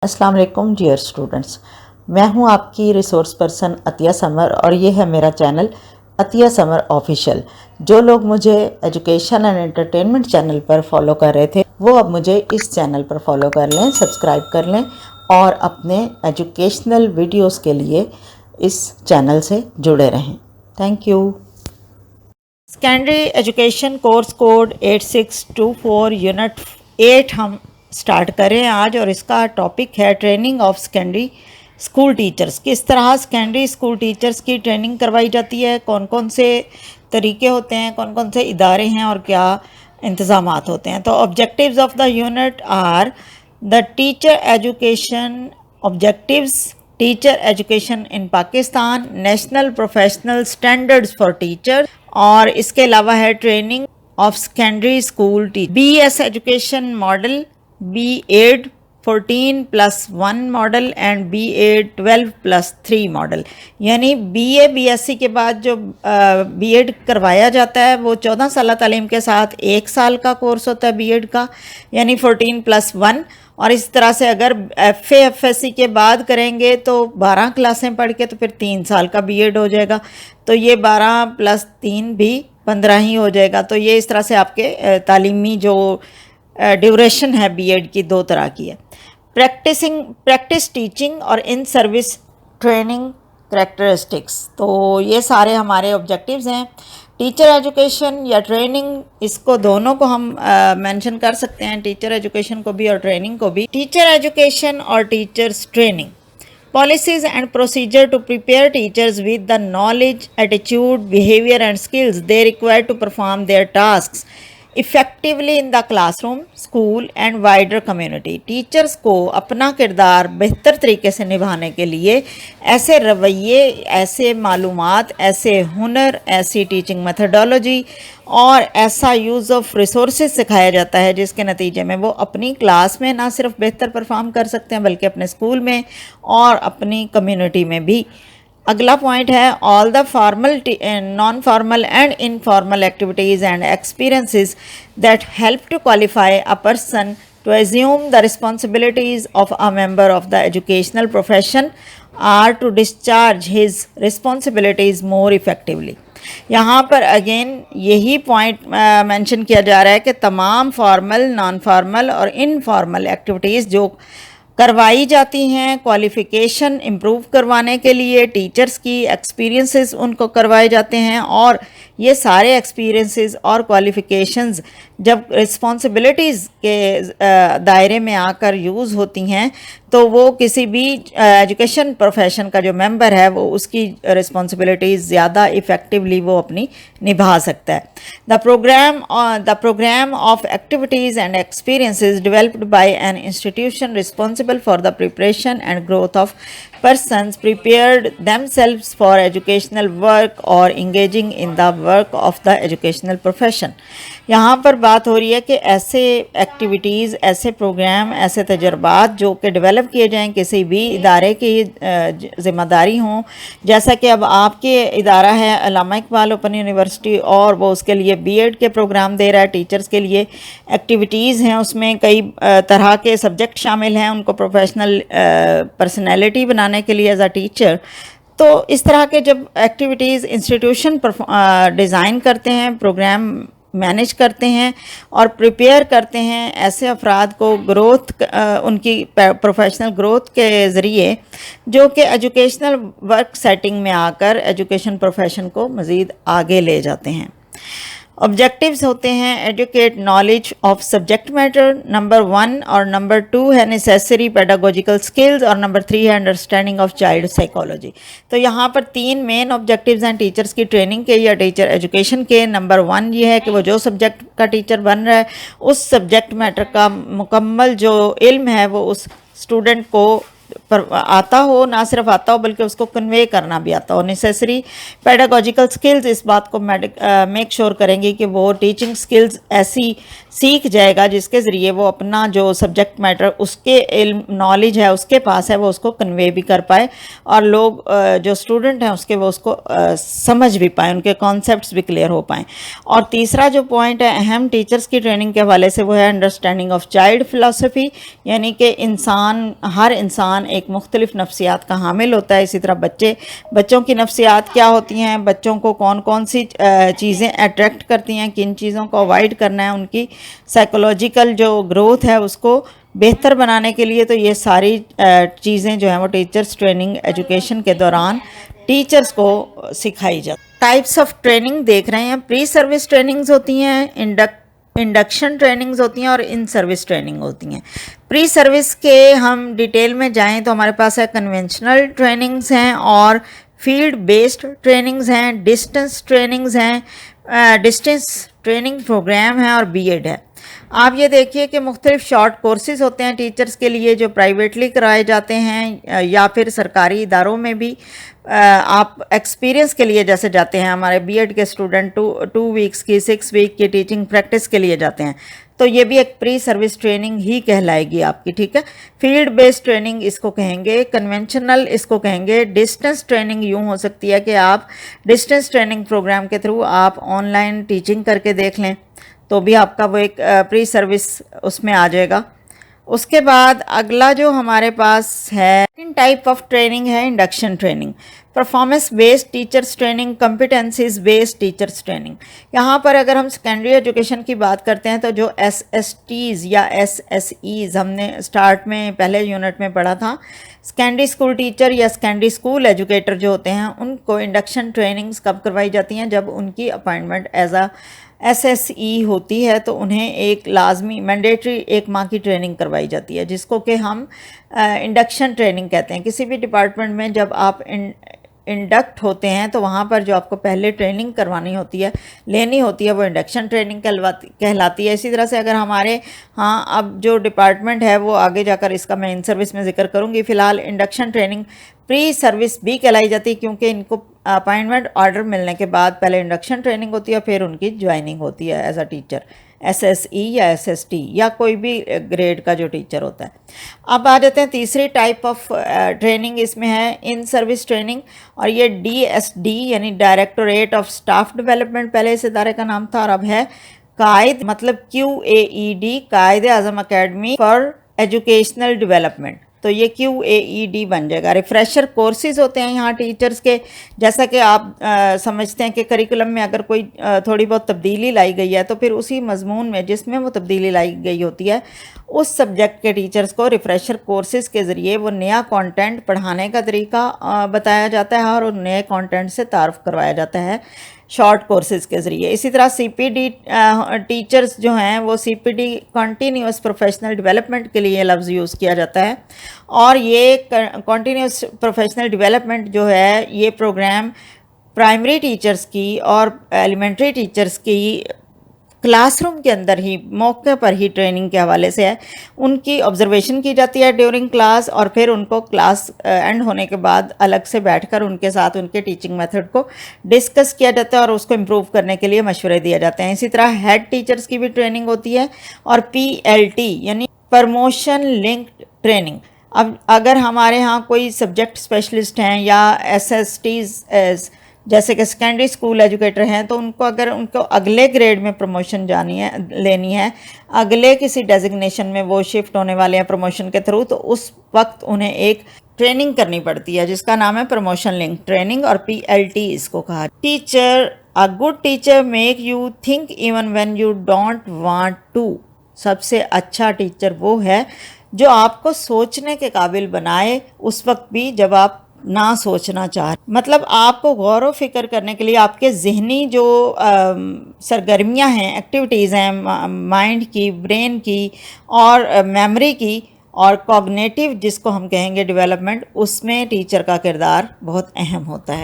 अस्सलाम वालेकुम dear students, मैं हूं आपकी रिसोर्स पर्सन अतिया समर और ये है मेरा चैनल अतिया समर ऑफिशियल। जो लोग मुझे एजुकेशन एंड एंटरटेनमेंट चैनल पर फॉलो कर रहे थे वो अब मुझे इस चैनल पर फॉलो कर लें, सब्सक्राइब कर लें और अपने एजुकेशनल वीडियोस के लिए इस चैनल से जुड़े रहें। Thank you. Secondary education course code 8624 unit 8 हम स्टार्ट करें आज, और इसका टॉपिक है training of secondary school teachers. किस तरह सेकेंडरी स्कूल टीचर्स की ट्रेनिंग करवाई जाती है, कौन कौन से तरीके होते हैं, कौन कौन से इदारे हैं और क्या इंतज़ामात होते हैं। तो objectives of the unit are the teacher education objectives, teacher education in Pakistan, national professional standards for teacher, और इसके अलावा है training of secondary school teacher, BS education model, B.Ed 14+1 model and B.Ed 12+3 model. यानी BA BSc के बाद जो B.Ed करवाया जाता है वो 14 साल तालीम के साथ 1 साल का कोर्स होता है B.Ed का, यानी 14+1। और इस तरह से अगर FA FSc के बाद करेंगे तो 12 क्लासें पढ़ के तो फिर 3 साल का B.Ed हो जाएगा, तो ये 12+3 भी 15 ही हो जाएगा। तो ये इस तरह से आपके तालीमी जो ड्यूरेशन है B.Ed की दो तरह की है। प्रैक्टिस टीचिंग और इन सर्विस ट्रेनिंग करैक्टरिस्टिक्स, तो ये सारे हमारे ऑब्जेक्टिव्स हैं। टीचर एजुकेशन या ट्रेनिंग, इसको दोनों को हम मेंशन कर सकते हैं, टीचर एजुकेशन को भी और ट्रेनिंग को भी। टीचर एजुकेशन और teachers training, policies and procedure to prepare teachers with the knowledge, attitude, behavior and skills they require to perform their tasks effectively in the classroom, school and wider community। Teachers को अपना किरदार बेहतर तरीके से निभाने के लिए ऐसे रवैये, ऐसे मालूमात, ऐसे हुनर, ऐसी टीचिंग मेथडोलॉजी और ऐसा यूज़ ऑफ रिसोर्सेज सिखाया जाता है जिसके नतीजे में वो अपनी क्लास में ना सिर्फ बेहतर परफॉर्म कर सकते हैं बल्कि अपने स्कूल में और अपनी कम्युनिटी में भी। अगला पॉइंट है all the formal, non formal and informal activities and experiences that help to qualify a person to assume the responsibilities of a member of the educational profession or to discharge his responsibilities more effectively। यहाँ पर again यही point mention किया जा रहा है कि तमाम formal, non formal और इनफॉर्मल एक्टिविटीज़ जो करवाई जाती हैं क्वालिफ़िकेशन इम्प्रूव करवाने के लिए, टीचर्स की एक्सपीरियंसेस उनको करवाए जाते हैं, और ये सारे एक्सपीरियंसेस और क्वालिफ़िकेशंस जब रिस्पॉन्सिबिलिटीज़ के दायरे में आकर यूज़ होती हैं तो वो किसी भी एजुकेशन प्रोफेशन का जो मेंबर है वो उसकी रिस्पॉन्सिबिलिटीज़ ज़्यादा इफ़ेक्टिवली वो अपनी निभा सकता है। The programme of activities and experiences developed by an institution responsible for the preparation and growth of persons prepared themselves for educational work or engaging in the work of the educational profession। यहाँ पर बात हो रही है कि ऐसे activities, ऐसे programme, ऐसे तजर्बात जो कि डेवलप किए जाएं किसी भी इदारे की ज़िम्मेदारी हों। जैसा कि अब आपके इदारा है अल्लामा इकबाल ओपन यूनिवर्सिटी और वो उसके लिए B.Ed के प्रोग्राम दे रहा है, टीचर्स के लिए एक्टिविटीज़ हैं, उसमें कई तरह के सब्जेक्ट शामिल हैं उनको प्रोफेशनल पर्सनैलिटी बनाने के लिए एज अ टीचर। तो इस तरह के जब एक्टिविटीज़ इंस्टीट्यूशन डिज़ाइन करते हैं, प्रोग्राम मैनेज करते हैं और प्रिपेयर करते हैं ऐसे अफराद को ग्रोथ, उनकी प्रोफेशनल ग्रोथ के ज़रिए जो कि एजुकेशनल वर्क सेटिंग में आकर एजुकेशन प्रोफेशन को मज़ीद आगे ले जाते हैं। ऑब्जेक्टिव्स होते हैं educate knowledge of subject matter, number 1, और नंबर 2 है नेसेसरी पेडागोजिकल स्किल्स, और नंबर 3 है अंडरस्टैंडिंग ऑफ चाइल्ड साइकोलॉजी। तो यहाँ पर 3 मेन ऑब्जेक्टिव्स हैं टीचर्स की ट्रेनिंग के या टीचर एजुकेशन के। नंबर 1 ये है कि वो जो सब्जेक्ट का टीचर बन रहा है उस सब्जेक्ट मैटर का मुकम्मल जो इल्म है वो उस स्टूडेंट को पर आता हो, ना सिर्फ आता हो बल्कि उसको कन्वे करना भी आता हो। नेसेसरी पेडागोजिकल स्किल्स इस बात को मेक श्योर करेंगी कि वो टीचिंग स्किल्स ऐसी सीख जाएगा जिसके ज़रिए वो अपना जो सब्जेक्ट मैटर उसके इल्म नॉलेज है उसके पास है वो उसको कन्वे भी कर पाए, और लोग जो स्टूडेंट हैं उसके वो उसको समझ भी पाएँ, उनके कॉन्सेप्ट्स भी क्लियर हो पाएँ। और तीसरा जो पॉइंट है अहम टीचर्स की ट्रेनिंग के हवाले से वो है अंडरस्टैंडिंग ऑफ चाइल्ड फ़िलासफ़ी, यानी कि हर इंसान एक मुख्तलिफ नफ्सियात का हामिल होता है। इसी तरह बच्चों की नफ्सियात क्या होती हैं, बच्चों को कौन कौन सी चीज़ें अट्रैक्ट करती हैं, किन चीज़ों को अवॉइड करना है, उनकी साइकोलॉजिकल जो ग्रोथ है उसको बेहतर बनाने के लिए। तो ये सारी चीज़ें जो हैं वो टीचर्स ट्रेनिंग एजुकेशन के दौरान टीचर्स को सिखाई जाती। टाइप्स ऑफ ट्रेनिंग देख रहे हैं, प्री सर्विस ट्रेनिंग्स होती हैं, इंडक्शन ट्रेनिंग्स होती हैं और इन सर्विस ट्रेनिंग होती हैं। प्री सर्विस के हम डिटेल में जाएं तो हमारे पास है कन्वेंशनल ट्रेनिंग्स हैं और फील्ड बेस्ड ट्रेनिंग्स हैं, डिस्टेंस ट्रेनिंग्स हैं, डिस्टेंस ट्रेनिंग प्रोग्राम है और बीएड है। आप ये देखिए कि मुख्तलिफ शॉर्ट कोर्सेज़ होते हैं टीचर्स के लिए जो प्राइवेटली कराए जाते हैं या फिर सरकारी इदारों में भी आप एक्सपीरियंस के लिए जैसे जाते हैं। हमारे बीएड के स्टूडेंट 2 वीक्स की 6 वीक की टीचिंग प्रैक्टिस के लिए जाते हैं, तो ये भी एक प्री सर्विस ट्रेनिंग ही कहलाएगी आपकी, ठीक है। फील्ड बेस्ड ट्रेनिंग इसको कहेंगे, कन्वेंशनल इसको कहेंगे, डिस्टेंस ट्रेनिंग यूँ हो सकती है कि आप डिस्टेंस ट्रेनिंग प्रोग्राम के थ्रू आप ऑनलाइन टीचिंग करके देख लें, तो भी आपका वो एक प्री सर्विस उसमें आ जाएगा। उसके बाद अगला जो हमारे पास है सेकंड टाइप ऑफ ट्रेनिंग है induction training, performance based teachers training, competencies based teachers training. यहाँ पर अगर हम सेकेंडरी एजुकेशन की बात करते हैं तो जो SSTs या SSEs हमने स्टार्ट में पहले यूनिट में पढ़ा था, सेकेंडरी स्कूल टीचर या सेकेंडरी स्कूल एजुकेटर जो होते हैं उनको इंडक्शन ट्रेनिंग्स कब करवाई जाती हैं, जब उनकी अपॉइंटमेंट एज अ SSE होती है तो उन्हें एक लाजमी मैंडेटरी 1 माह की ट्रेनिंग करवाई जाती है जिसको कि हम इंडक्शन ट्रेनिंग कहते हैं। किसी भी डिपार्टमेंट में जब आप इंडक्ट होते हैं तो वहाँ पर जो आपको पहले ट्रेनिंग करवानी होती है, लेनी होती है, वो इंडक्शन ट्रेनिंग कहलाती है। इसी तरह से अगर हमारे अब जो डिपार्टमेंट है वो आगे जाकर इसका मैं इन सर्विस में जिक्र करूँगी, फ़िलहाल इंडक्शन ट्रेनिंग प्री सर्विस भी कहलाई जाती है क्योंकि इनको अपॉइंटमेंट ऑर्डर मिलने के बाद पहले इंडक्शन ट्रेनिंग होती है, फिर उनकी ज्वाइनिंग होती है एज अ टीचर, SSE या SST या कोई भी ग्रेड का जो टीचर होता है। अब आ जाते हैं तीसरी टाइप ऑफ ट्रेनिंग, इसमें है इन सर्विस ट्रेनिंग, और ये DSD यानी डायरेक्टोरेट ऑफ स्टाफ डेवलपमेंट पहले इस इदारे का नाम था और अब है कायद मतलब QAED, Quaid Azam academy for educational development, तो ये QAED बन जाएगा। रिफ्रेशर कोर्सेज होते हैं यहाँ टीचर्स के, जैसा कि आप समझते हैं कि करिकुलम में अगर कोई थोड़ी बहुत तब्दीली लाई गई है तो फिर उसी मजमून में जिसमें वो तब्दीली लाई गई होती है उस सब्जेक्ट के टीचर्स को रिफ्रेशर कोर्सेज के ज़रिए वो नया कंटेंट पढ़ाने का तरीका बताया जाता है और उन नए कंटेंट से तारुफ करवाया जाता है शॉर्ट कोर्सेज़ के ज़रिए। इसी तरह CPD टीचर्स जो हैं वो CPD कंटिन्यूस प्रोफेशनल डेवलपमेंट के लिए लफ्ज़ यूज़ किया जाता है, और ये कंटिन्यूस प्रोफेशनल डेवलपमेंट जो है ये प्रोग्राम प्राइमरी टीचर्स की और एलिमेंट्री टीचर्स की क्लासरूम के अंदर ही मौके पर ही ट्रेनिंग के हवाले से है। उनकी ऑब्जर्वेशन की जाती है ड्यूरिंग क्लास और फिर उनको क्लास एंड होने के बाद अलग से बैठकर उनके साथ उनके टीचिंग मेथड को डिस्कस किया जाता है और उसको इम्प्रूव करने के लिए मशवरे दिए जाते हैं। इसी तरह हेड टीचर्स की भी ट्रेनिंग होती है और PLT यानी प्रमोशन लिंक्ड ट्रेनिंग। अब अगर हमारे यहाँ कोई सब्जेक्ट स्पेशलिस्ट हैं या SSTs जैसे कि सेकेंडरी स्कूल एजुकेटर हैं तो उनको अगले ग्रेड में प्रमोशन लेनी है, अगले किसी डेजिग्नेशन में वो शिफ्ट होने वाले हैं प्रमोशन के थ्रू, तो उस वक्त उन्हें एक ट्रेनिंग करनी पड़ती है जिसका नाम है प्रमोशन लिंक ट्रेनिंग और PLT इसको कहा। Teacher, a good teacher make you think even when you don't want to. सबसे अच्छा टीचर वो है जो आपको सोचने के काबिल बनाए उस वक्त भी जब आप ना सोचना चाह, मतलब आपको गौर व फिक्र करने के लिए आपके ज़हनी जो सरगर्मियां हैं, एक्टिविटीज़ हैं माइंड की, ब्रेन की और मेमोरी की और कॉग्निटिव जिसको हम कहेंगे डेवलपमेंट, उसमें टीचर का किरदार बहुत अहम होता है।